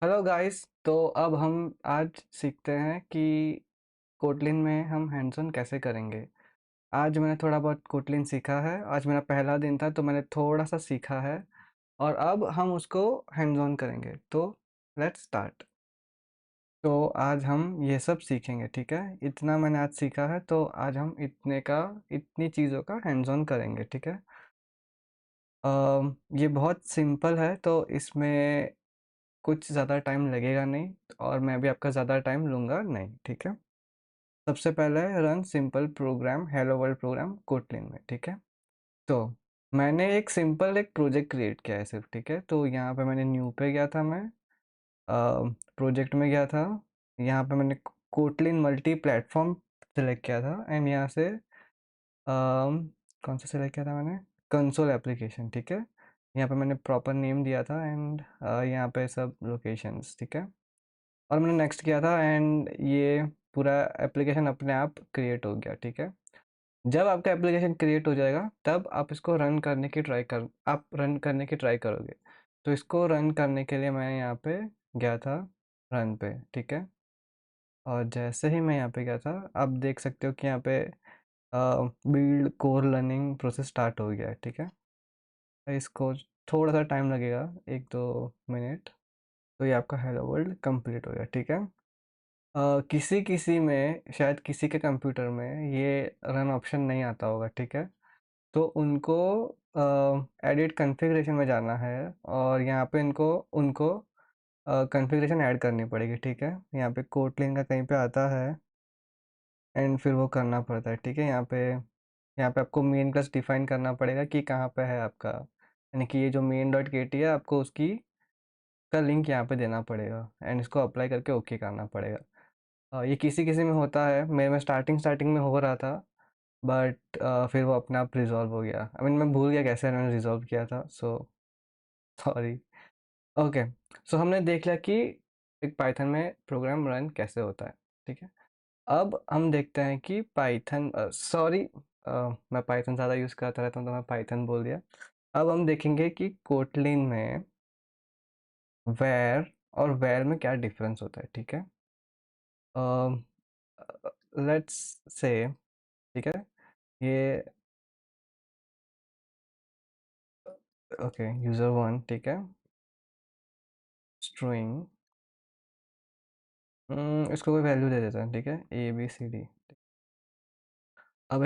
Hello guys. तो अब हम आज सीखते हैं कि कोटलिन में हम हैंड्स ऑन कैसे करेंगे। आज मैंने थोड़ा बहुत कोटलिन सीखा है। आज मेरा पहला दिन था तो मैंने थोड़ा सा सीखा है और अब हम उसको हैंड्स ऑन करेंगे। तो लेट्स स्टार्ट। तो आज हम ये सब सीखेंगे, ठीक है। इतना मैंने आज सीखा है तो आज हम इतनी चीज़ों का हैंड्स ऑन करेंगे, ठीक है। ये बहुत सिंपल है तो इसमें कुछ ज़्यादा टाइम लगेगा नहीं और मैं भी आपका ज़्यादा टाइम लूँगा नहीं, ठीक है। सबसे पहले run simple program hello world program Kotlin में, ठीक है। तो मैंने एक प्रोजेक्ट क्रिएट किया है सिर्फ, ठीक है। तो यहाँ पे मैंने न्यू पे गया था, मैं प्रोजेक्ट में गया था। यहाँ पे मैंने कोटलिन मल्टी प्लेटफॉर्म सेलेक्ट किया था एंड यहाँ से कौन सा सेलेक्ट किया था मैंने, कंसोल एप्लीकेशन, ठीक है। यहाँ पे मैंने प्रॉपर नेम दिया था एंड यहाँ पे सब लोकेशंस, ठीक है। और मैंने नेक्स्ट किया था एंड ये पूरा एप्लीकेशन अपने आप क्रिएट हो गया, ठीक है। जब आपका एप्लीकेशन क्रिएट हो जाएगा तब आप रन करने की ट्राई करोगे। तो इसको रन करने के लिए मैं यहाँ पे गया था, रन पे, ठीक है। और जैसे ही मैं यहाँ पे गया था आप देख सकते हो कि यहाँ पे build core learning process start हो गया है, ठीक है। इसको थोड़ा सा टाइम लगेगा, 1-2 मिनट। तो ये आपका हेलो वर्ल्ड कंप्लीट हो गया, ठीक है। किसी किसी में शायद किसी के कंप्यूटर में ये रन ऑप्शन नहीं आता होगा, ठीक है। तो उनको एडिट कॉन्फ़िगरेशन में जाना है और यहाँ पे इनको उनको कॉन्फ़िगरेशन ऐड करनी पड़ेगी, ठीक है। यहाँ पे कोटलिन का कहीं पे आता है एंड फिर वो करना पड़ता है, ठीक है। यहाँ पे आपको मेन क्लास डिफाइन करना पड़ेगा कि कहाँ पे है आपका, यानी कि ये जो मेन डॉट के टी है आपको उसकी का लिंक यहाँ पे देना पड़ेगा एंड इसको अप्लाई करके ओके करना पड़ेगा। ये किसी किसी में होता है, मेरे में स्टार्टिंग स्टार्टिंग में हो रहा था बट फिर वो अपने आप रिजॉल्व हो गया। मैं भूल गया कैसे मैंने रिजॉल्व किया था, सो सॉरी। ओके, सो हमने देख लिया कि एक पाइथन में प्रोग्राम रन कैसे होता है, ठीक है। अब हम देखते हैं कि पाइथन सॉरी मैं पाइथन ज़्यादा यूज़ करता रहता हूँ तो मैं पाइथन बोल दिया। अब हम देखेंगे कि कोटलिन में वेर और वेर में क्या डिफरेंस होता है, ठीक है। लेट्स से, ठीक है, ये ओके यूज़र वन, ठीक है, स्ट्रिंग, इसको कोई वैल्यू दे देता है, ठीक है, ABCD। अब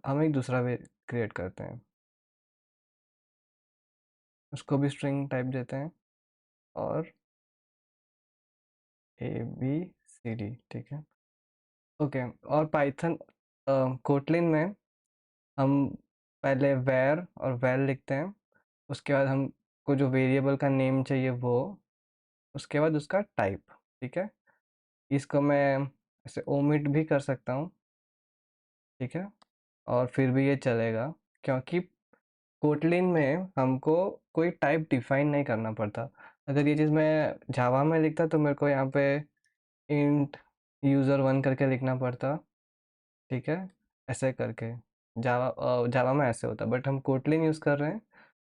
हम एक दूसरा वे क्रिएट करते हैं, उसको भी स्ट्रिंग टाइप देते हैं और ABCD, ठीक है। ओके, और पाइथन कोटलिन में हम पहले वेर और वेल लिखते हैं, उसके बाद हमको जो वेरिएबल का नेम चाहिए वो, उसके बाद उसका टाइप, ठीक है। इसको मैं ऐसे ओमिट भी कर सकता हूँ, ठीक है, और फिर भी ये चलेगा क्योंकि कोटलिन में हमको कोई टाइप डिफाइन नहीं करना पड़ता। अगर ये चीज़ मैं जावा में लिखता तो मेरे को यहाँ पे इंट यूज़र वन करके लिखना पड़ता, ठीक है, ऐसे करके। जावा में ऐसे होता बट हम कोटलिन यूज़ कर रहे हैं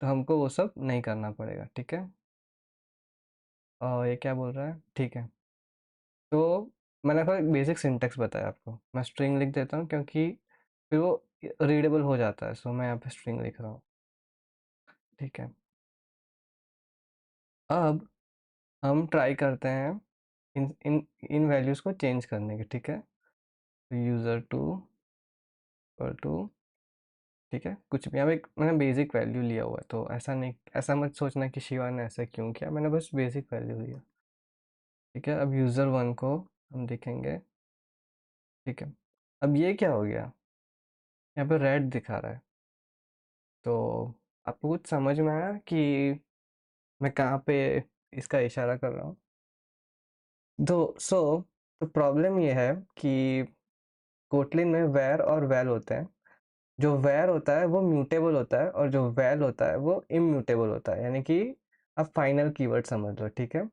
तो हमको वो सब नहीं करना पड़ेगा, ठीक है। और ये क्या बोल रहा है, ठीक है। तो मैंने आपको एक बेसिक सिंटेक्स बताया आपको, मैं स्ट्रिंग लिख देता हूँ क्योंकि फिर वो रीडेबल हो जाता है, सो मैं यहाँ पे स्ट्रिंग लिख रहा हूँ, ठीक है। अब हम ट्राई करते हैं इन इन इन वैल्यूज़ को चेंज करने की, ठीक है। तो यूज़र टू इक्वल टू, ठीक है, कुछ भी। यहाँ पे मैंने बेसिक वैल्यू लिया हुआ है तो ऐसा मत सोचना कि शिवा ने ऐसा क्यों किया, मैंने बस बेसिक वैल्यू लिया, ठीक है। अब यूज़र वन को हम देखेंगे, ठीक है। अब ये क्या हो गया, यहाँ पे रेड दिखा रहा है। तो आपको कुछ समझ में आया कि मैं कहाँ पे इसका इशारा कर रहा हूँ। तो प्रॉब्लम ये है कि कोटलिन में वेर और वैल होते हैं। जो वेर होता है वो म्यूटेबल होता है और जो वैल होता है वो इम्यूटेबल होता है, यानी कि आप फाइनल कीवर्ड समझ लो, ठीक है।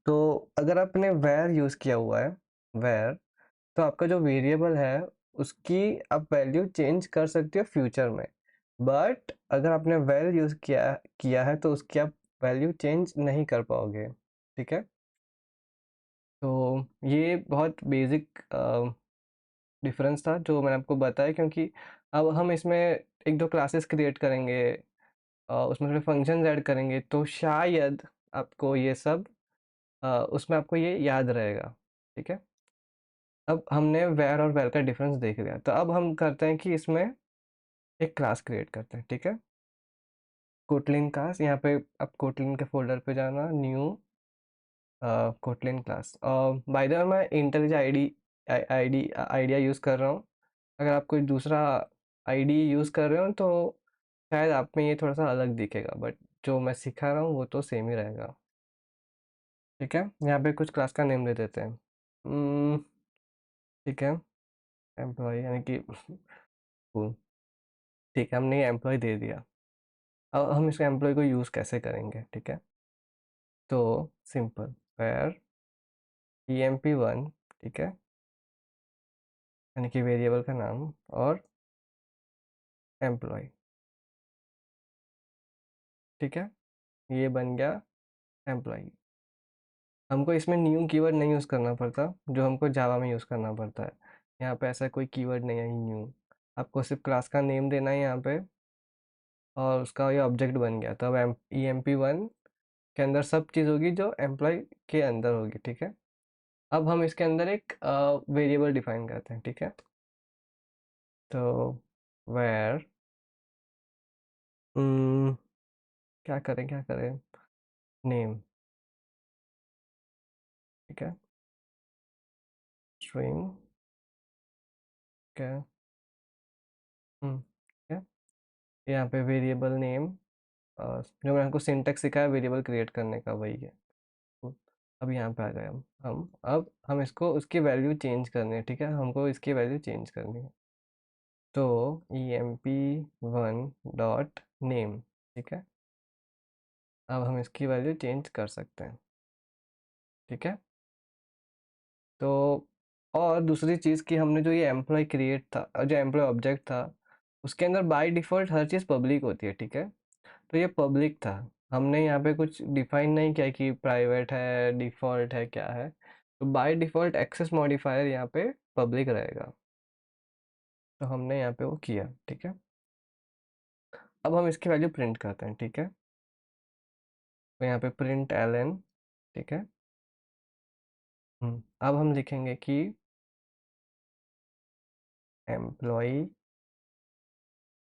तो अगर आपने वेर यूज़ किया हुआ है, वेर, तो आपका जो वेरिएबल है उसकी आप वैल्यू चेंज कर सकते हो फ्यूचर में। बट अगर आपने वेल यूज़ किया किया है तो उसकी आप वैल्यू चेंज नहीं कर पाओगे, ठीक है। तो ये बहुत बेसिक डिफरेंस था जो मैंने आपको बताया, क्योंकि अब हम इसमें एक दो क्लासेस क्रिएट करेंगे, उसमें थोड़े फंक्शंस ऐड करेंगे, तो शायद आपको ये सब उसमें आपको ये याद रहेगा। ठीक है, अब हमने वेयर और वेल का डिफरेंस देख लिया, तो अब हम करते हैं कि इसमें एक क्लास क्रिएट करते हैं। ठीक है, कोटलिन क्लास, यहाँ पे आप कोटलिन के फोल्डर पे जाना, new Kotlin class. By the way मैं इंटेलिज आइडिया यूज़ कर रहा हूँ। अगर आप कोई दूसरा आईडी यूज़ कर रहे हो तो शायद आप में ये थोड़ा सा अलग दिखेगा, बट जो मैं सिखा रहा हूँ वो तो सेम ही रहेगा। ठीक है, यहाँ पे कुछ क्लास का नेम दे देते हैं। ठीक है, एम्प्लॉय यानी कि cool। ठीक है, हमने ये एम्प्लॉय दे दिया। अब हम इस एम्प्लॉय को यूज़ कैसे करेंगे? ठीक है, तो सिंपल, वेयर emp1, ठीक है, यानी कि वेरिएबल का नाम, और एम्प्लॉय। ठीक है, ये बन गया एम्प्लॉय। हमको इसमें न्यू कीवर्ड नहीं यूज़ करना पड़ता जो हमको जावा में यूज़ करना पड़ता है। यहाँ पे ऐसा कोई कीवर्ड नहीं है न्यू, आपको सिर्फ क्लास का नेम देना है यहाँ पे, और उसका ये ऑब्जेक्ट बन गया। तो अब emp1 के अंदर सब चीज़ होगी जो एम्प्लॉय के अंदर होगी। ठीक है, अब हम इसके अंदर एक वेरिएबल डिफाइन करते हैं। ठीक है, तो वेयर क्या करें नेम। ठीक है, स्ट्रिंग, ठीक है, ठीक है, यहाँ पे वेरिएबल नेम, जो मैंने आपको सिंटेक्स सिखाया वेरिएबल क्रिएट करने का, वही है। तो अब यहाँ पे आ गए हम अब हम इसको उसकी वैल्यू चेंज करनी है। ठीक है, हमको इसकी वैल्यू चेंज करनी है, तो emp1 डॉट नेम। ठीक है, अब हम इसकी वैल्यू चेंज कर सकते हैं। ठीक है, तो और दूसरी चीज़ कि हमने जो ये एम्प्लॉय क्रिएट था, जो एम्प्लॉय ऑब्जेक्ट था, उसके अंदर by default her cheese public होती है। ठीक है, तो ये पब्लिक था, हमने यहाँ पे कुछ डिफाइन नहीं किया कि प्राइवेट है, डिफ़ॉल्ट है, क्या है। तो बाय डिफ़ॉल्ट एक्सेस मॉडिफायर यहाँ पे पब्लिक रहेगा, तो हमने यहाँ पे वो किया। ठीक है, अब हम इसकी वैल्यू प्रिंट करते हैं। ठीक है, तो यहाँ पे प्रिंट ln। ठीक है, अब हम लिखेंगे कि एम्प्लॉय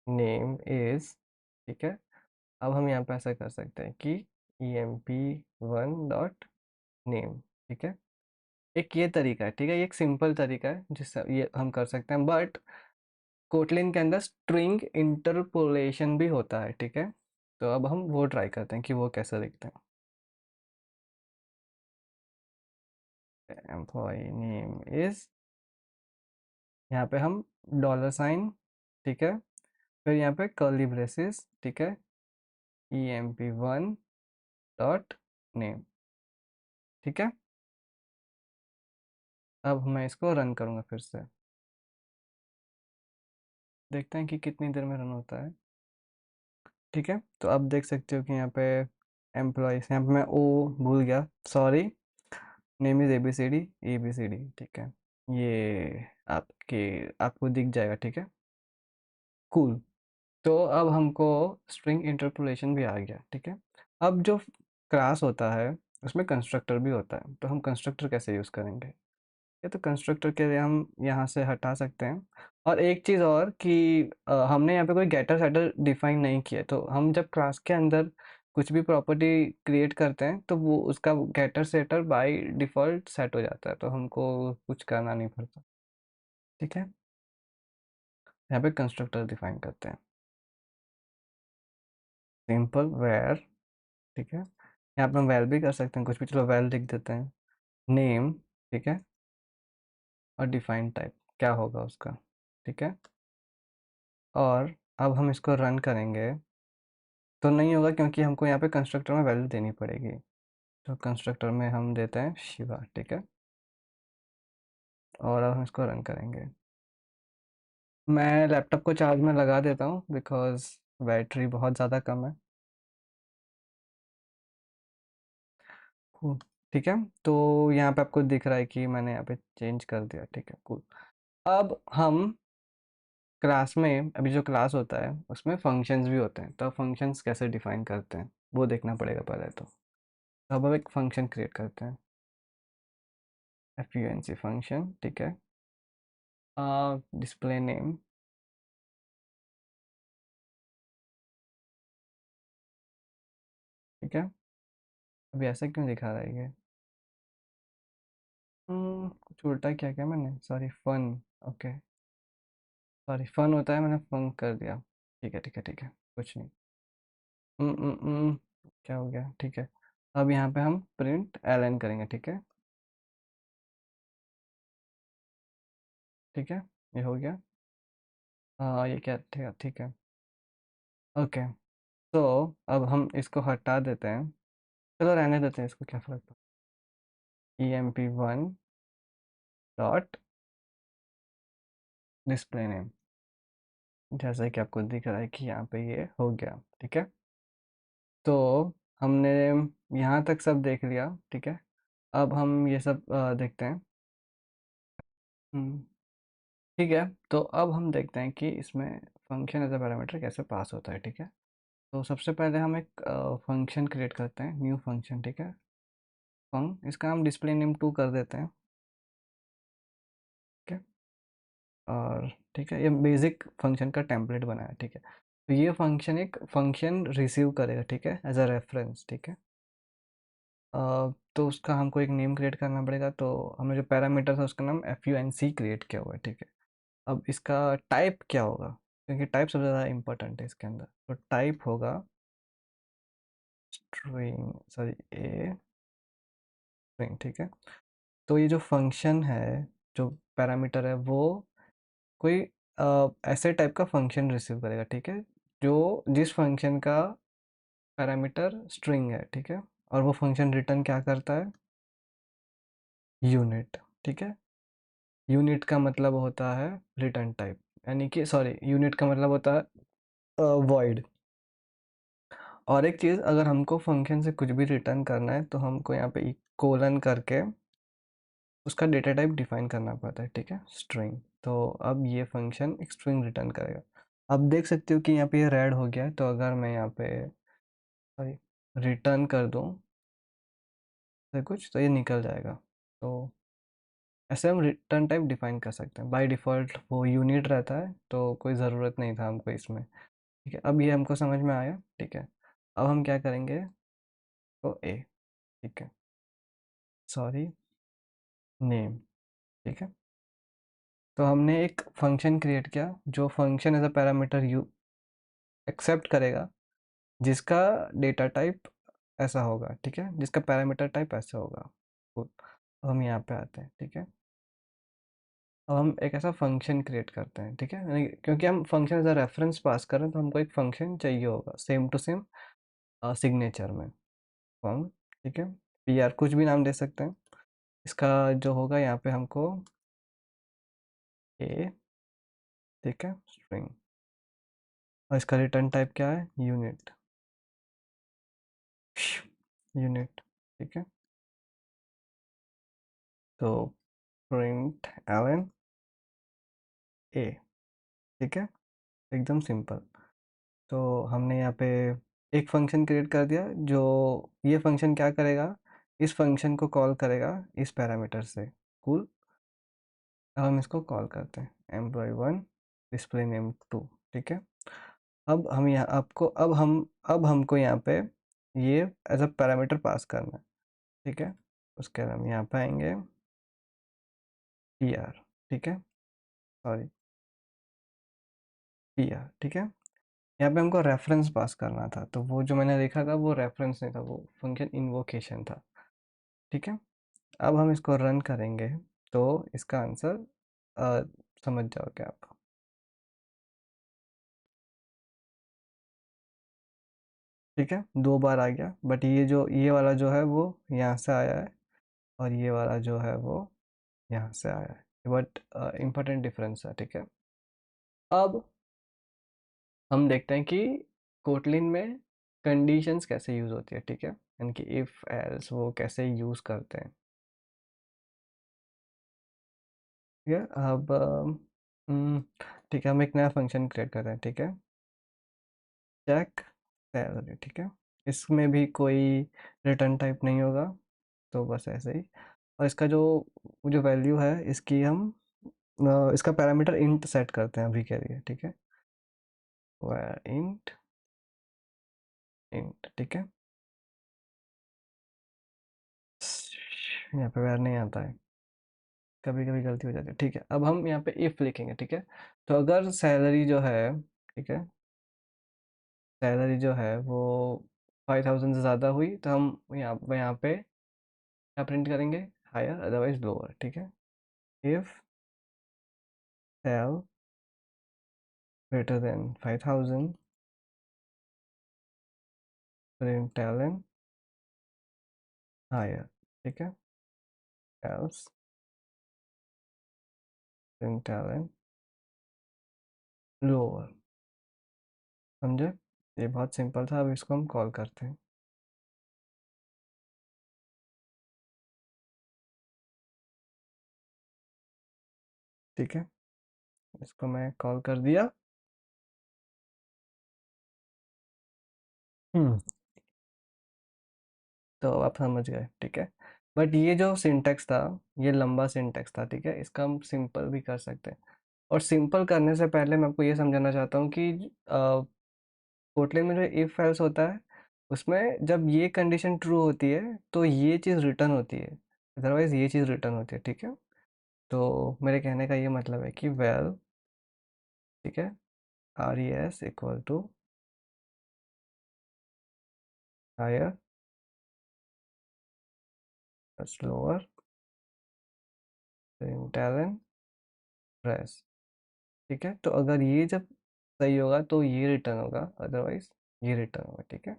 नेम इज, ठीक है, अब हम यहाँ पे ऐसा कर सकते हैं कि emp1 डॉट नेम। ठीक है, एक ये तरीका है। ठीक है, ये एक सिंपल तरीका है जिससे ये हम कर सकते हैं, बट कोटलिन के अंदर स्ट्रिंग इंटरपोलेशन भी होता है। ठीक है, तो अब हम वो ट्राई करते हैं कि वो कैसे दिखते हैं। एम्प्लॉय नेम इज, यहाँ पे हम डॉलर साइन, ठीक है, फिर यहाँ पे कर्ली ब्रेसेस। ठीक है, emp1 डॉट नेम। ठीक है, अब मैं इसको रन करूँगा फिर से, देखते हैं कि कितनी देर में रन होता है। ठीक है, तो अब देख सकते हो कि यहाँ पे एम्प्लॉयज़, यहाँ पे मैं ओ भूल गया, सॉरी। नेम इज़ ABCD, ठीक है, ये आपके आपको दिख जाएगा। ठीक है, कूल। तो अब हमको स्ट्रिंग इंटरपोलेशन भी आ गया। ठीक है, अब जो क्लास होता है उसमें कंस्ट्रक्टर भी होता है, तो हम कंस्ट्रक्टर कैसे यूज़ करेंगे? ये तो कंस्ट्रक्टर के लिए हम यहाँ से हटा सकते हैं। और एक चीज़ और कि हमने यहाँ पे कोई गेटर सेटर डिफाइन नहीं किया, तो हम जब क्लास के अंदर कुछ भी प्रॉपर्टी क्रिएट करते हैं तो वो उसका getter setter by default set हो जाता है, तो हमको कुछ करना नहीं पड़ता। ठीक है, यहाँ पे कंस्ट्रक्टर डिफाइन करते हैं, सिंपल वेयर। ठीक है, यहाँ पे हम वैल भी कर सकते हैं कुछ भी, चलो वैल लिख देते हैं, नेम। ठीक है, और डिफाइन टाइप क्या होगा उसका। ठीक है, और अब हम इसको रन करेंगे तो नहीं होगा, क्योंकि हमको यहाँ पे कंस्ट्रक्टर में वैल्यू देनी पड़ेगी। तो कंस्ट्रक्टर में हम देते हैं शिवा। ठीक है, और अब हम इसको रन करेंगे। मैं लैपटॉप को चार्ज में लगा देता हूँ बिकॉज़ बैटरी बहुत ज़्यादा कम है। ठीक है। तो यहाँ पे आपको दिख रहा है कि मैंने यहाँ पे चेंज कर दिया, ठीक है, कूल। अब हम क्लास में, अभी जो क्लास होता है उसमें फंक्शंस भी होते हैं, तो फंक्शंस कैसे डिफाइन करते हैं वो देखना पड़ेगा पहले। तो अब हम एक फंक्शन क्रिएट करते हैं, func फंक्शन, ठीक है। डिस्प्ले नेम, ठीक है। अभी ऐसा क्यों दिखा रहा है ये? कुछ उल्टा क्या क्या मैंने, sorry, fun, okay, sorry, fun होता है, मैंने फन कर दिया। ठीक है, ठीक है, ठीक है, कुछ नहीं। क्या हो गया, ठीक है। अब यहाँ पे हम प्रिंट एलन करेंगे, ठीक है, ठीक है, ये हो गया। हाँ, ये क्या, ठीक है, ठीक है, ओके। तो अब हम इसको हटा देते हैं, चलो रहने देते हैं इसको, क्या फर्क पड़ता है। emp1 डॉट डिस्प्ले नेम, जैसा कि आपको दिख रहा है कि यहाँ पे ये हो गया, ठीक है। तो हमने यहाँ तक सब देख लिया, ठीक है। अब हम ये सब देखते हैं। हम्म, ठीक है। तो अब हम देखते हैं कि इसमें फंक्शन एज अ पैरामीटर कैसे पास होता है, ठीक है। तो सबसे पहले हम एक फंक्शन क्रिएट करते हैं, न्यू फंक्शन, ठीक है। इसका हम डिस्प्ले नेम 2 कर देते हैं, ठीक है। और ठीक है, ये बेसिक फंक्शन का टेम्पलेट बनाया, ठीक है। तो ये फंक्शन एक फंक्शन रिसीव करेगा, ठीक है, एज अ रेफरेंस, ठीक है। तो उसका हमको एक नेम क्रिएट करना पड़ेगा, तो हमने जो पैरामीटर था उसका नाम func क्रिएट किया हुआ है, ठीक है। अब इसका टाइप क्या होगा, क्योंकि टाइप सबसे ज़्यादा इंपॉर्टेंट है इसके अंदर। तो टाइप होगा स्ट्रिंग, सॉरी, ए स्ट्रिंग, ठीक है। तो ये जो फंक्शन है, जो पैरामीटर है, वो कोई ऐसे टाइप का फंक्शन रिसीव करेगा, ठीक है, जो जिस फंक्शन का पैरामीटर स्ट्रिंग है, ठीक है। और वो फंक्शन रिटर्न क्या करता है, यूनिट, ठीक है। यूनिट का मतलब होता है रिटर्न टाइप, यानी कि, सॉरी, यूनिट का मतलब होता है वॉइड। और एक चीज़, अगर हमको फंक्शन से कुछ भी रिटर्न करना है तो हमको यहाँ पे कोलन करके उसका डेटा टाइप डिफाइन करना पड़ता है, ठीक है, स्ट्रिंग। तो अब ये फंक्शन एक स्ट्रिंग रिटर्न करेगा। अब देख सकते हो कि यहाँ पे ये रेड हो गया है, तो अगर मैं यहाँ पे, सॉरी, रिटर्न कर दूँ ऐसे कुछ, तो ये निकल जाएगा। तो ऐसे हम रिटर्न टाइप डिफाइन कर सकते हैं। बाय डिफ़ॉल्ट वो यूनिट रहता है, तो कोई ज़रूरत नहीं था हमको इसमें, ठीक है। अब ये हमको समझ में आया, ठीक है। अब हम क्या करेंगे, तो ए, ठीक है, सॉरी, नेम, ठीक है। तो हमने एक फंक्शन क्रिएट किया, जो function as a parameter you accept करेगा, जिसका डेटा टाइप ऐसा होगा, ठीक है, जिसका पैरामीटर टाइप ऐसा होगा। Cool. अब हम यहाँ पे आते हैं, ठीक है। अब हम एक ऐसा फंक्शन क्रिएट करते हैं, ठीक है, क्योंकि हम फंक्शन एज अ रेफरेंस पास कर रहे हैं, तो हमको एक फंक्शन चाहिए होगा सेम टू सेम सिग्नेचर में, फॉर्म, ठीक है। पी आर कुछ भी नाम दे सकते हैं। इसका जो होगा यहाँ पे हमको ए, ठीक है, स्ट्रिंग, और इसका रिटर्न टाइप क्या है, यूनिट, यूनिट, ठीक है। तो प्रिंट एलन ए, ठीक है, एकदम सिंपल। तो हमने यहाँ पे एक फंक्शन क्रिएट कर दिया, जो ये फंक्शन क्या करेगा, इस फंक्शन को कॉल करेगा इस पैरामीटर से। कूल। अब हम इसको कॉल करते हैं employee1 डिस्प्ले नेम 2, ठीक है। अब हम यहाँ आपको अब हमको यहाँ पे ये एज अ पैरामीटर पास करना है, ठीक है। उसके बाद हम यहाँ पे आएंगे पी आर, ठीक है, सॉरी, पी आर, ठीक है। यहाँ पे हमको रेफरेंस पास करना था, तो वो जो मैंने लिखा था वो रेफरेंस नहीं था, वो फंक्शन इन्वोकेशन था, ठीक है। अब हम इसको रन करेंगे, तो इसका आंसर अ, समझ जाओगे आप, ठीक है। 2 बार आ गया, बट ये वाला जो है वो यहाँ से आया है, और ये वाला जो है वो यहाँ से आया है, बट इम्पोर्टेंट डिफरेंस है, ठीक है। अब हम देखते हैं कि कोटलिन में कंडीशंस कैसे यूज़ होती है, ठीक है। यानी कि इफ़ एल्स वो कैसे यूज़ करते हैं। ठीक है, अब ठीक है, हम एक नया फंक्शन क्रिएट कर रहे हैं। ठीक है, चेक सैलरी। ठीक है, इसमें भी कोई रिटर्न टाइप नहीं होगा, तो बस ऐसे ही। और इसका जो जो वैल्यू है इसकी हम इसका पैरामीटर इंट सेट करते हैं अभी के लिए। ठीक है, इंट इंट। ठीक है, यहाँ पे वैर नहीं आता है, कभी कभी गलती हो जाती है। ठीक है, अब हम यहाँ पे इफ लिखेंगे। ठीक है, तो अगर सैलरी जो है, ठीक है, सैलरी जो है वो 5000 से ज़्यादा हुई तो हम यहाँ पे क्या प्रिंट करेंगे, हायर अदरवाइज लोअर। ठीक है, if sal greater than 5000 print LN higher. ठीक है, एल्स प्रिंट एलन लोअर। समझे, ये बहुत सिंपल था। अब इसको हम कॉल करते हैं। ठीक है, इसको मैं कॉल कर दिया। हम्म, तो आप समझ गए। ठीक है, बट ये जो सिंटेक्स था, ये लंबा सिंटेक्स था। ठीक है, इसका हम सिंपल भी कर सकते हैं। और सिंपल करने से पहले मैं आपको ये समझाना चाहता हूँ कि कोटलिन में जो इफ एल्स होता है, उसमें जब ये कंडीशन ट्रू होती है तो ये चीज़ रिटर्न होती है, अदरवाइज ये चीज़ रिटर्न होती है। ठीक है, तो मेरे कहने का ये मतलब है कि वेल, ठीक है, R E S equal to higher slower talent press. ठीक है, तो अगर ये जब सही होगा तो ये रिटर्न होगा, अदरवाइज ये रिटर्न होगा। ठीक है,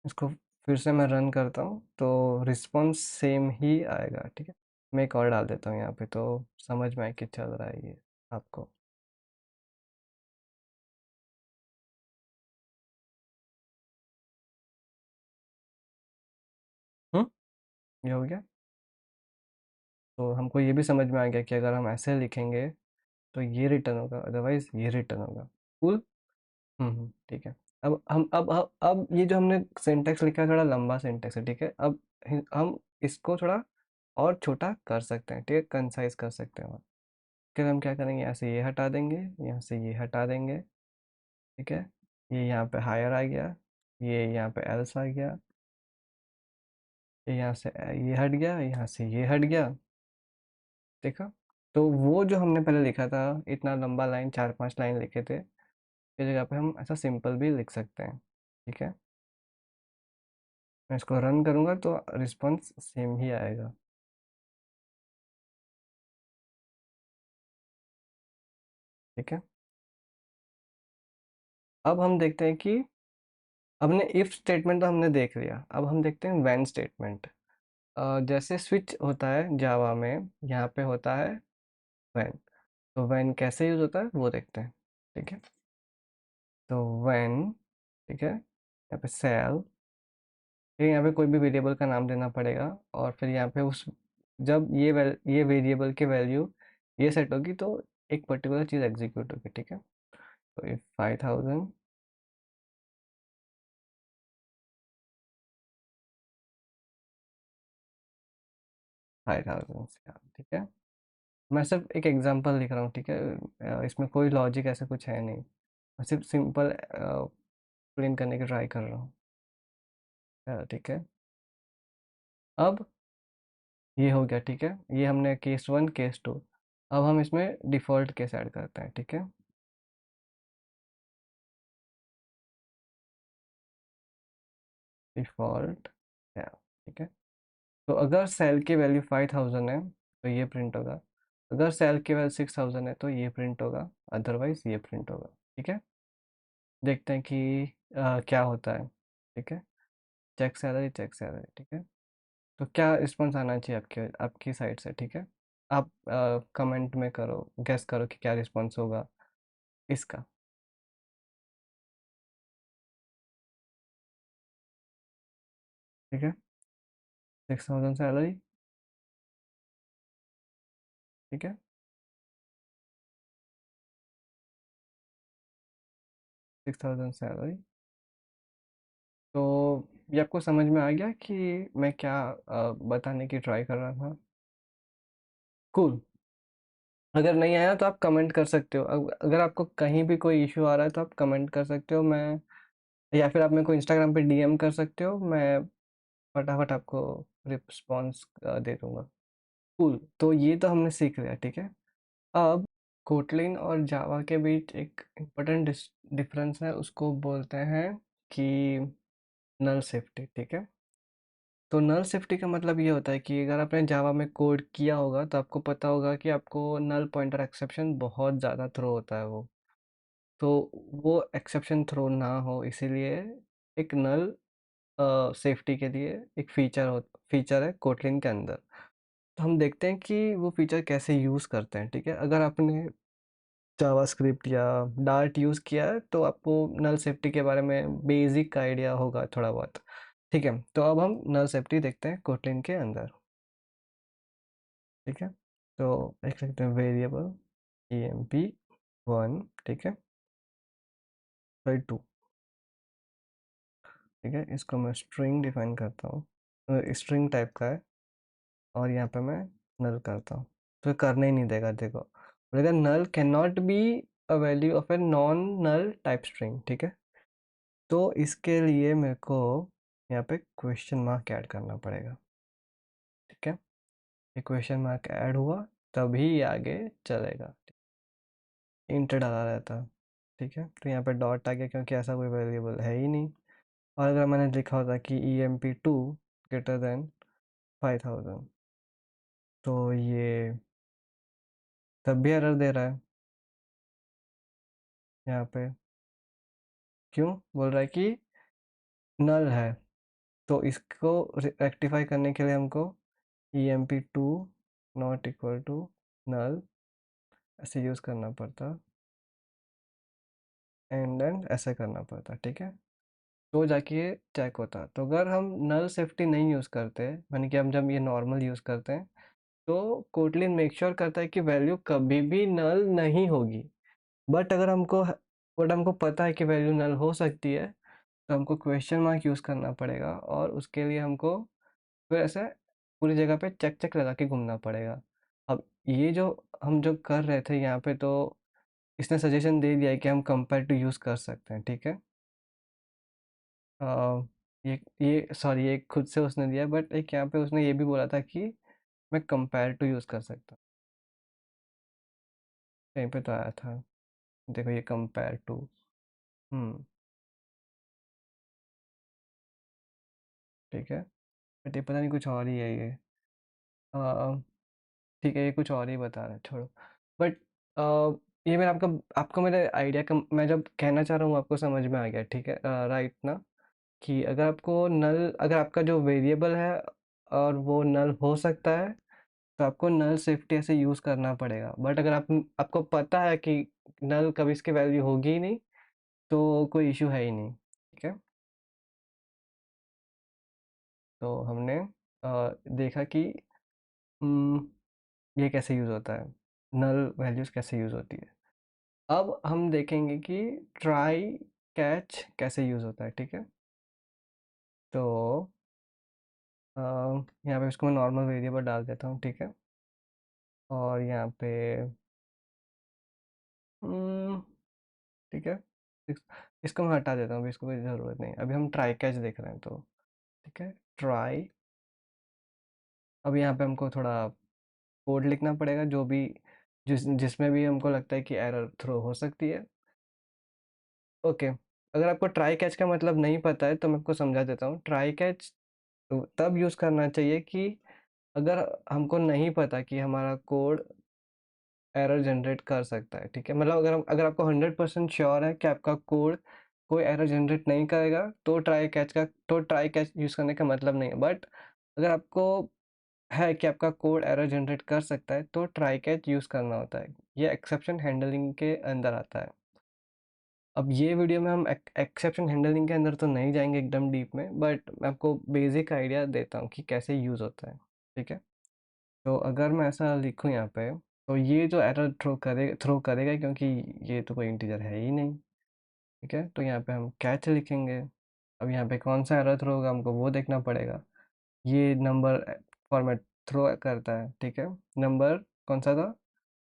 इसको फिर से मैं रन करता हूँ तो रिस्पॉन्स सेम ही आएगा। ठीक है, मैं एक और डाल देता हूँ यहाँ पे तो समझ में आए कि चल रहा है ये आपको। हम्म, ये हो गया। तो हमको ये भी समझ में आ गया कि अगर हम ऐसे लिखेंगे तो ये रिटर्न होगा, अदरवाइज ये रिटर्न होगा। कूल। ठीक है। अब ये जो हमने सिंटेक्स लिखा है थोड़ा लंबा सिंटेक्स है। ठीक है, अब हम इसको थोड़ा और छोटा कर सकते हैं। ठीक है, कंसाइज कर सकते हैं। फिर हम क्या करेंगे, यहाँ से ये हटा देंगे, यहाँ से ये हटा देंगे। ठीक है, ये यहाँ पे हायर आ गया, ये यहाँ पे एल्स आ गया, ये यहाँ से ये हट गया, यहाँ से ये हट गया। देखा, तो वो जो हमने पहले लिखा था इतना लंबा लाइन, 4-5 लाइन लिखे थे, इस जगह पे हम ऐसा सिंपल भी लिख सकते हैं। ठीक है, मैं इसको रन करूँगा तो रिस्पॉन्स सेम ही आएगा। ठीक है, अब हम देखते हैं कि हमने इफ स्टेटमेंट तो हमने देख लिया, अब हम देखते हैं व्हेन स्टेटमेंट। जैसे स्विच होता है जावा में, यहाँ पे होता है व्हेन। तो व्हेन कैसे यूज होता है वो देखते हैं। ठीक है, तो व्हेन, ठीक है, यहाँ पे सेल, फिर यहाँ पे कोई भी वेरिएबल का नाम देना पड़ेगा। और फिर यहाँ पे उस जब ये वेरिएबल की वैल्यू ये सेट होगी तो एक पर्टिकुलर चीज़ एग्जीक्यूट होगी। ठीक है, तो इफ 5000, 5000 से ठीक है, मैं सिर्फ एक एग्जांपल लिख रहा हूँ। ठीक है, इसमें कोई लॉजिक ऐसा कुछ है नहीं, मैं सिर्फ सिंपल प्रिंट करने की ट्राई कर रहा हूँ। ठीक है, अब ये हो गया। ठीक है, ये हमने केस 1 केस 2। अब हम इसमें डिफ़ॉल्ट केस ऐड करते हैं। ठीक है, डिफ़ॉल्ट सेल। ठीक है, तो अगर सेल की वैल्यू 5000 है तो ये प्रिंट होगा, अगर सेल की वैल्यू 6000 है तो ये प्रिंट होगा, अदरवाइज ये प्रिंट होगा। ठीक है, देखते हैं कि क्या होता है। ठीक है, चेक सैलरी, चेक सैलरी। ठीक है, तो क्या रिस्पॉन्स आना चाहिए आपके आपकी साइड से। ठीक है, आप कमेंट में करो, गेस करो कि क्या रिस्पॉन्स होगा इसका। ठीक है, 6,000 सैलरी, ठीक है, 6,000 सैलरी। तो ये आपको समझ में आ गया कि मैं क्या बताने की ट्राई कर रहा था? कूल। अगर नहीं आया तो आप कमेंट कर सकते हो, अगर आपको कहीं भी कोई इशू आ रहा है तो आप कमेंट कर सकते हो, मैं या फिर आप मेरे को इंस्टाग्राम पे डीएम कर सकते हो, मैं फटाफट आपको रिस्पॉन्स दे दूंगा। कूल, तो ये तो हमने सीख लिया, ठीक है। अब कोटलिन और जावा के बीच एक इम्पोर्टेंट डिफरेंस है, उसको बोलते हैं कि नल सेफ्टी, ठीक है। तो नल सेफ्टी का मतलब ये होता है कि अगर आपने जावा में कोड किया होगा तो आपको पता होगा कि आपको नल पॉइंटर एक्सेप्शन बहुत ज़्यादा थ्रो होता है वो। तो वो एक्सेप्शन थ्रो ना हो इसीलिए एक नल सेफ्टी के लिए एक फीचर है कोटलिन के अंदर। तो हम देखते हैं कि वो फीचर कैसे यूज़ करते हैं, ठीक है। अगर आपने जावास्क्रिप्ट या डार्ट यूज़ किया है तो आपको नल सेफ्टी के बारे में बेसिक आइडिया होगा थोड़ा बहुत, ठीक है। तो अब हम नल सेफ्टी देखते हैं कोटलिन के अंदर, ठीक है। तो एक सकते हैं वेरिएबल emp1, ठीक है, बाई 2, ठीक है। इसको मैं स्ट्रिंग डिफाइन करता हूँ, स्ट्रिंग टाइप का है, और यहाँ पे मैं नल करता हूँ। तो ये करने ही नहीं देगा, देखो बोलेगा null cannot be a value of a non null type string, ठीक है। तो इसके लिए मेरे को यहाँ पे क्वेश्चन मार्क ऐड करना पड़ेगा, ठीक है। ये क्वेश्चन मार्क ऐड हुआ तभी आगे चलेगा, इंटर डाला रहता, ठीक है। तो यहाँ पे डॉट आ गया क्योंकि ऐसा कोई वेरिएबल है ही नहीं। और अगर मैंने लिखा होता कि emp2 ग्रेटर देन 5,000 तो ये तब भी एरर दे रहा है यहाँ पे। क्यों बोल रहा है कि नल है? तो इसको रेक्टिफाई करने के लिए हमको emp2 not equal to null ऐसे यूज़ करना पड़ता, एंड देन ऐसे करना पड़ता, ठीक है। तो जाके ये चेक होता। तो अगर हम नल सेफ्टी नहीं यूज़ करते, यानी कि हम जब ये नॉर्मल यूज़ करते हैं, तो कोटलिन मेक श्योर करता है कि वैल्यू कभी भी नल नहीं होगी। बट हमको पता है कि वैल्यू नल हो सकती है, तो हमको क्वेश्चन मार्क यूज़ करना पड़ेगा, और उसके लिए हमको फिर ऐसे पूरी जगह पे चेक चेक लगा के घूमना पड़ेगा। अब ये जो कर रहे थे यहाँ पे, तो इसने सजेशन दे दिया है कि हम कंपेयर टू यूज़ कर सकते हैं, ठीक है। अ, ये सॉरी, ये खुद से उसने दिया, बट एक यहाँ पे उसने ये भी बोला था कि मैं कंपेयर टू यूज़ कर सकता हूँ। कहीं पे तो आया था, देखो ये कंपेयर टू। हम्म, ठीक है। बट ये पता नहीं कुछ और ही है ये। अ, ठीक है, ये कुछ और ही बता रहा है, छोड़ो। बट ये मेरा आपको मेरे आइडिया का मैं जब कहना चाह रहा हूँ आपको समझ में आ गया, ठीक है, राइट ना? कि अगर आपका जो वेरिएबल है और वो नल हो सकता है, तो आपको नल सेफ्टी ऐसे यूज़ करना पड़ेगा। बट अगर आपको पता है कि नल कभी इसकी वैल्यू होगी ही नहीं, तो कोई इशू है ही नहीं, ठीक है। तो हमने देखा कि हम्म, ये कैसे यूज़ होता है, नल वैल्यूज़ कैसे यूज़ होती है। अब हम देखेंगे कि ट्राई कैच कैसे यूज़ होता है, ठीक है। तो यहाँ पे इसको मैं नॉर्मल वेरिएबल डाल देता हूँ, ठीक है। और यहाँ पे हम्म, ठीक है, इस, इसको मैं हटा देता हूँ, अभी इसको कोई ज़रूरत नहीं। अभी हम ट्राई कैच देख रहे हैं, तो ठीक है, ट्राई। अब यहाँ पे हमको थोड़ा कोड लिखना पड़ेगा, जो भी जिसमें भी हमको लगता है कि एरर थ्रो हो सकती है। ओके, अगर आपको ट्राई कैच का मतलब नहीं पता है तो मैं आपको समझा देता हूँ। ट्राई कैच तब यूज़ करना चाहिए कि अगर हमको नहीं पता कि हमारा कोड एरर जनरेट कर सकता है, ठीक है। मतलब अगर आपको 100% श्योर है कि आपका कोड कोई एरर जनरेट नहीं करेगा, तो ट्राई कैच यूज़ करने का मतलब नहीं है। बट अगर आपको है कि आपका कोड एरर जनरेट कर सकता है, तो ट्राई कैच यूज़ करना होता है। ये एक्सेप्शन हैंडलिंग के अंदर आता है। अब ये वीडियो में हम एक्सेप्शन हैंडलिंग के अंदर तो नहीं जाएंगे एकदम डीप में, बट मैं आपको बेसिक आइडिया देता हूँ कि कैसे यूज़ होता है, ठीक है। तो अगर मैं ऐसा लिखूँ यहाँ पे, तो ये जो एरर थ्रो करेगा, क्योंकि ये तो कोई इंटीजर है ही नहीं, ठीक है। तो यहाँ पे हम कैच लिखेंगे। अब यहाँ पे कौन सा एरर थ्रो होगा हमको वो देखना पड़ेगा। ये नंबर फॉर्मेट थ्रो करता है, ठीक है। नंबर कौन सा था,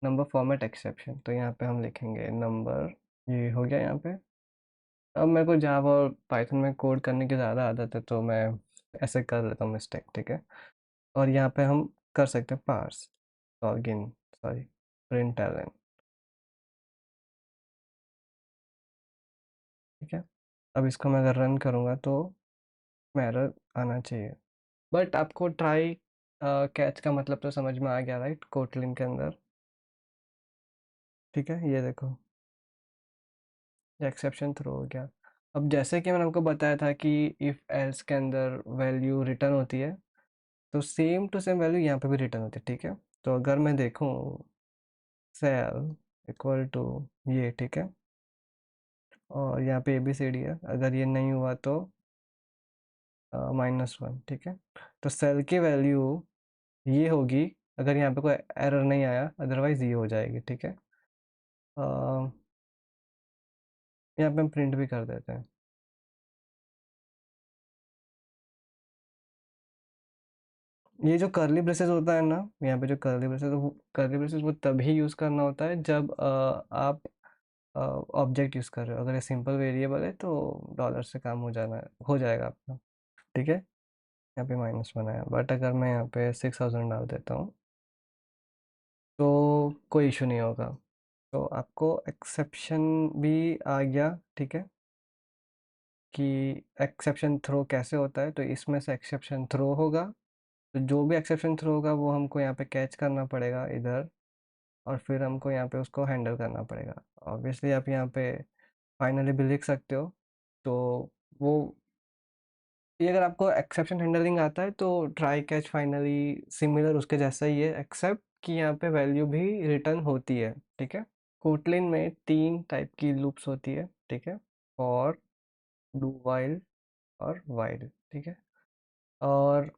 नंबर फॉर्मेट एक्सेप्शन। तो यहाँ पे हम लिखेंगे नंबर, ये हो गया यहाँ पे। अब मेरे को जावा और पाइथन में कोड करने की ज़्यादा आदत है, तो मैं ऐसे कर लेता हूँ मिस्टेक, ठीक है। और यहाँ पे हम कर सकते हैं parse login, sorry, print LN, ठीक है। अब इसको मैं अगर रन करूँगा तो एरर आना चाहिए। बट आपको ट्राई कैच का मतलब तो समझ में आ गया, राइट, कोटलिन के अंदर, ठीक है। ये देखो, ये एक्सेप्शन थ्रो हो गया। अब जैसे कि मैंने आपको बताया था कि इफ़ एल्स के अंदर वैल्यू रिटर्न होती है, तो सेम टू सेम वैल्यू यहाँ पे भी रिटर्न होती है, ठीक है। तो अगर मैं देखूँ सेल इक्वल टू ये, ठीक है, और यहाँ पे ABCD है, अगर ये नहीं हुआ तो -1, ठीक है। तो सेल की वैल्यू ये होगी अगर यहाँ पे कोई एरर नहीं आया, अदरवाइज ये हो जाएगी, ठीक है। अ, यहाँ पे हम प्रिंट भी कर देते हैं। ये जो कर्ली ब्रेसेस होता है ना, यहाँ पे जो कर्ली ब्रेसेस वो तभी यूज़ करना होता है जब आप ऑब्जेक्ट यूज़ कर रहे हो। अगर ये सिंपल वेरिएबल है तो डॉलर से काम हो जाएगा आपका, ठीक है। यहाँ पे -1 आया, बट अगर मैं यहाँ पे 6000 डाल देता हूँ तो कोई इशू नहीं होगा। तो आपको एक्सेप्शन भी आ गया, ठीक है, कि एक्सेप्शन थ्रो कैसे होता है। तो इसमें से एक्सेप्शन थ्रो होगा, तो जो भी एक्सेप्शन थ्रो होगा वो हमको यहाँ पे कैच करना पड़ेगा इधर, और फिर हमको यहाँ पे उसको हैंडल करना पड़ेगा। ऑब्वियसली आप यहाँ पे फाइनली भी लिख सकते हो। तो वो, ये अगर आपको एक्सेप्शन हैंडलिंग आता है तो ट्राई कैच फाइनली सिमिलर उसके जैसा ही है, एक्सेप्ट कि यहाँ पे वैल्यू भी रिटर्न होती है, ठीक है। कोटलिन में 3 टाइप की लूप्स होती है, ठीक है, फॉर, डू वाइल और वाइल, ठीक है। और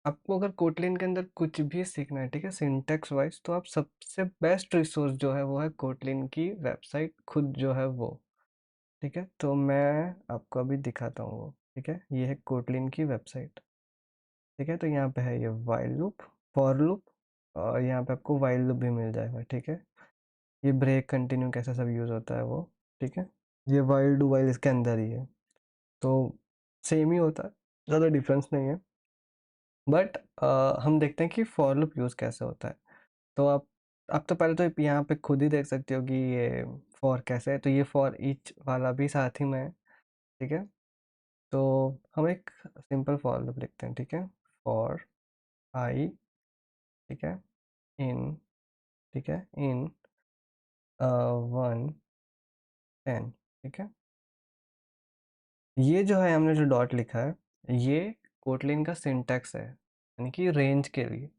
आपको अगर कोटलिन के अंदर कुछ भी सीखना है, ठीक है, सिंटेक्स वाइज, तो आप सबसे बेस्ट रिसोर्स जो है वो है कोटलिन की वेबसाइट खुद जो है वो, ठीक है। तो मैं आपको अभी दिखाता हूँ वो, ठीक है। ये है कोटलिन की वेबसाइट, ठीक है। तो यहाँ पे है ये वाइल लूप, फॉर लूप, और यहाँ पे आपको वाइल लूप भी मिल जाएगा, ठीक है। ये ब्रेक कंटिन्यू कैसा सब यूज़ होता है वो, ठीक है। ये वाइल डू वाइल इसके अंदर ही है, तो सेम ही होता है, ज़्यादा डिफरेंस नहीं है। बट हम देखते हैं कि फॉर लूप यूज़ कैसे होता है। तो आप तो पहले तो यहाँ पे खुद ही देख सकते हो कि ये फॉर कैसे है। तो ये फॉर ईच वाला भी साथ ही में है, ठीक है। तो हम एक सिंपल फॉर लूप लिखते हैं, ठीक है। फॉर आई, ठीक है, इन, ठीक है, इन 1 10, ठीक है। ये जो है हमने जो डॉट लिखा है ये कोटलिन का सिंटैक्स है, यानी कि रेंज के लिए।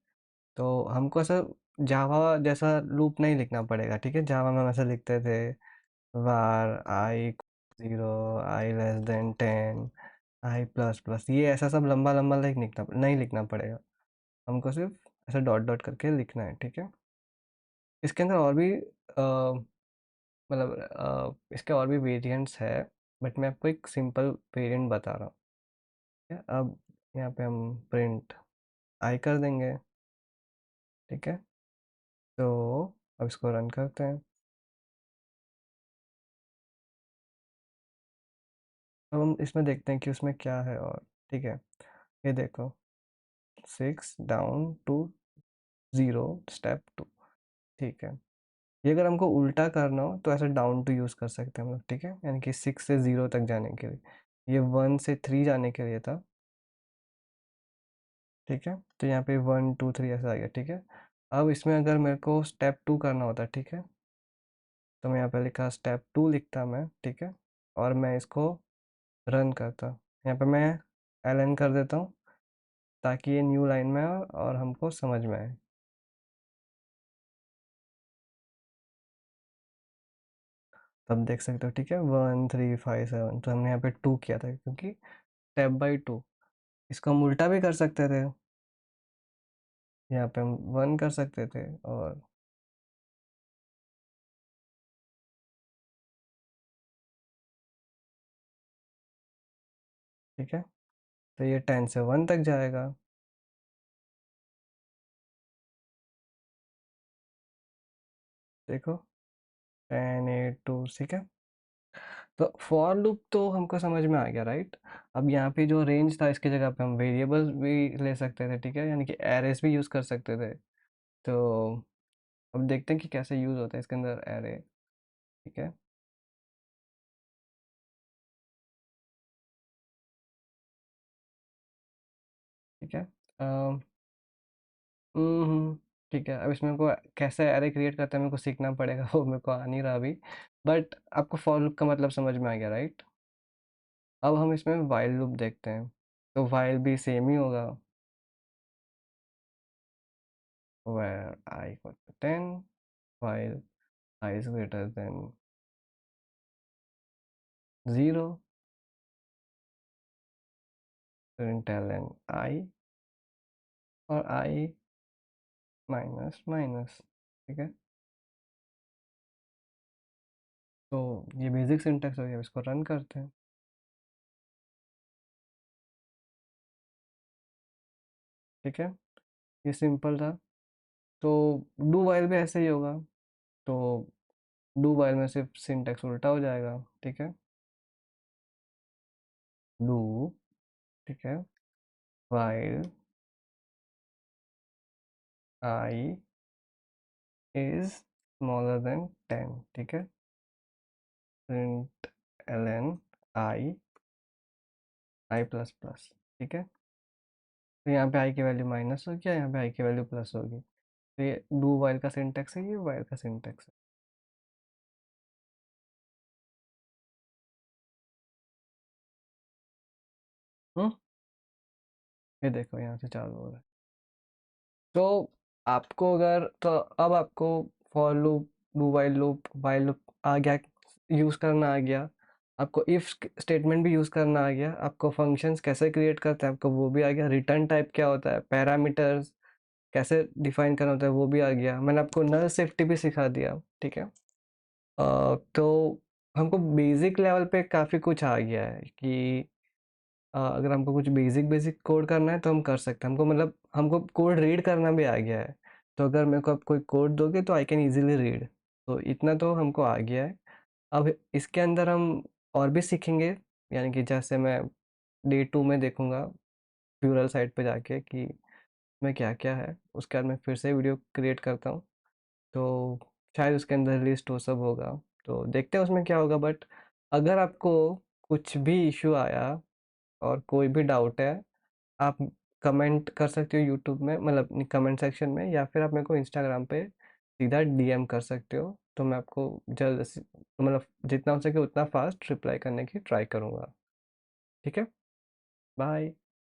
तो हमको ऐसा जावा जैसा लूप नहीं लिखना पड़ेगा, ठीक है। जावा में हम ऐसा लिखते थे var I 0, I less than 10, I plus plus, ये ऐसा सब लंबा लंबा नहीं लिखना पड़ेगा। हमको सिर्फ ऐसा डॉट डॉट करके लिखना है, ठीक है। इसके अंदर और भी मतलब इसके और भी वेरिएंट्स है, बट मैं आपको एक सिंपल वेरिएंट बता रहा हूँ, ठीक है। अब यहाँ पे हम प्रिंट आई कर देंगे, ठीक है। तो अब इसको रन करते हैं। अब हम इसमें देखते हैं कि उसमें क्या है, और ठीक है, ये देखो 6 डाउन टू 0 स्टेप 2, ठीक है। ये अगर हमको उल्टा करना हो तो ऐसा डाउन टू यूज़ कर सकते हैं हम लोग, ठीक है, यानी कि 6 से 0 तक जाने के लिए। ये 1 से 3 जाने के लिए था, ठीक है। तो यहाँ पे 1 2 3 ऐसा आ गया, ठीक है। अब इसमें अगर मेरे को स्टेप 2 करना होता, ठीक है, तो मैं यहाँ पे लिखा स्टेप 2 लिखता मैं, ठीक है, और मैं इसको रन करता। यहाँ पे मैं ln कर देता हूँ ताकि ये न्यू लाइन में आए और हमको समझ में आए। तब देख सकते हो, ठीक है, 1357। तो हमने यहाँ पे 2 किया था क्योंकि स्टेप बाय 2। इसको हम उल्टा भी कर सकते थे, यहाँ पे हम 1 कर सकते थे, और ठीक है, तो ये 10 से 1 तक जाएगा। देखो, 10 8 2, ठीक है। तो फॉर लूप तो हमको समझ में आ गया, राइट। अब यहाँ पे जो रेंज था, इसकी जगह पे हम वेरिएबल्स भी ले सकते थे, ठीक है, यानी कि एरेस भी यूज़ कर सकते थे। तो अब देखते हैं कि कैसे यूज़ होता है इसके अंदर एरे, ठीक है। ठीक है, ठीक है। अब इसमें को कैसे एरे क्रिएट करते हैं मेरे को सीखना पड़ेगा वो मेरे को आ नहीं रहा अभी। बट आपको फॉर लूप का मतलब समझ में आ गया, राइट। अब हम इसमें वाइल लूप देखते हैं। तो वाइल भी सेम ही होगा, where I equal to 10 while I is greater than 0, println I और I माइनस माइनस, ठीक है। तो ये बेसिक सिंटेक्स हो गया, इसको रन करते हैं, ठीक है। ये सिंपल था। तो डू वाइल भी ऐसे ही होगा। तो डू वाइल में सिर्फ सिंटेक्स उल्टा हो जाएगा, ठीक है। डू, ठीक है, while I is smaller than 10, ठीक है। Print ln I plus plus, ठीक है। तो यहाँ पे आई की वैल्यू माइनस हो गया, यहाँ पे आई की वैल्यू प्लस होगी। तो ये डू वाइल का सिंटेक्स है, ये वाइल का सिंटेक्स है। हम्म, ये देखो यहाँ से चालू हो रहा है। तो आपको अगर तो अब आपको for loop, do while loop आ गया, यूज़ करना आ गया। आपको इफ स्टेटमेंट भी यूज़ करना आ गया। आपको फंक्शंस कैसे क्रिएट करते हैं आपको वो भी आ गया। रिटर्न टाइप क्या होता है, पैरामीटर्स कैसे डिफाइन करना होता है वो भी आ गया। मैंने आपको नल सेफ्टी भी सिखा दिया, ठीक है। तो हमको बेसिक लेवल पे काफ़ी कुछ आ गया है कि अगर हमको कुछ बेसिक बेसिक कोड करना है तो हम कर सकते हैं। हमको मतलब हमको कोड रीड करना भी आ गया है। तो अगर मेरे को आप कोई कोड दोगे तो आई कैन इजीली रीड। तो इतना तो हमको आ गया है। अब इसके अंदर हम और भी सीखेंगे, यानी कि जैसे मैं डे 2 में देखूंगा प्यूरल साइट पे जाके कि मैं क्या क्या है। उसके बाद मैं फिर से वीडियो क्रिएट करता हूँ। तो शायद उसके अंदर लिस्ट वो सब होगा। तो देखते हैं उसमें क्या होगा। बट अगर आपको कुछ भी इशू आया और कोई भी डाउट है, आप कमेंट कर सकते हो यूट्यूब में, मतलब कमेंट सेक्शन में, या फिर आप मेरे को इंस्टाग्राम पे सीधा डीएम कर सकते हो। तो मैं आपको जल्द से मतलब जितना हो सके उतना फास्ट रिप्लाई करने की ट्राई करूँगा, ठीक है। बाय।